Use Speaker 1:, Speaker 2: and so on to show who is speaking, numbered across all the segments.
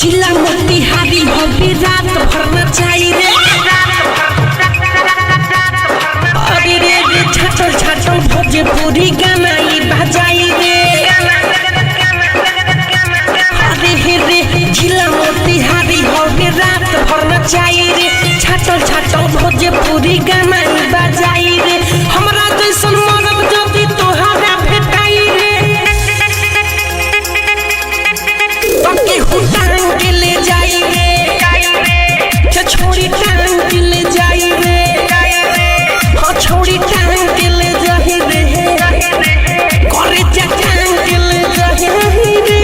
Speaker 1: जिला मोतिहारी हो भी रात भर नचाई रे अरे रे रे छाटल छाटल भोजपुरी गाना ई बजाई रे अरे हे रे जिला मोतिहारी हो भी रात भर नचाई रे छाटल छाटल भोजपुरी गाना ई बजाई रे हमरा जैसन मरद जदी तोहरा भेटाई रे पक्के हुटांग के ले जाई रे छोड़ी टांग के ले जाई रे हाँ छोड़ी टांग के ले जाई रे करे टांग के ले जाई रे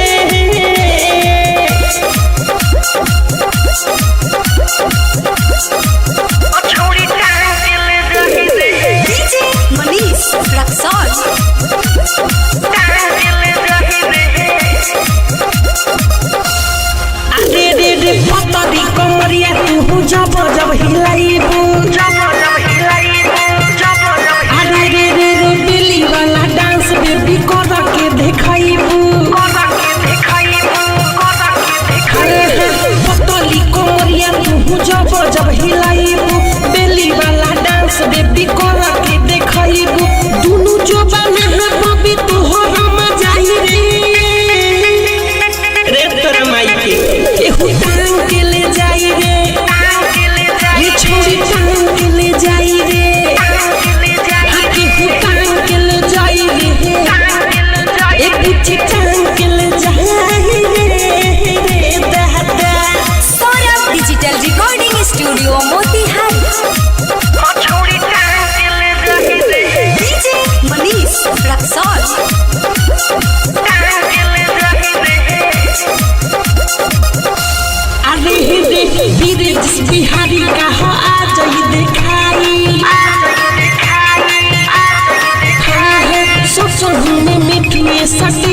Speaker 1: छोड़ी टांग के ले जाई रे
Speaker 2: डीजे मनीष रक्सौल
Speaker 1: टांग के ले जाई रे अरे रे रे पतरी कमरिया तू जब जब हिलाइबू अरे रे रे रे बेली वाला डांस बेबी कर के देखाइबू पतली कमरिया तू जब जब हिलाइबू बेली वाला डांस बेबी कर के देखाइबू दुनु जो बने है बबी तोहरा मजाई रे तोरा माई के केहू टांग के ले जाई रे ये छोड़ी टांग के ले जाई रे केहू टांग के ले जाई रे एक बुच्ची टांग के ले जाई रे दादा
Speaker 2: Saurabh digital recording studio Motihari
Speaker 1: छोड़ी टांग के ले जाई रे
Speaker 2: डीजे मनीष रक्सौल
Speaker 1: टांग के ले जाई रे अरे रे वीरे जिस बिहारी का हो आ जाई दिखाई ससुर में मिठुए सट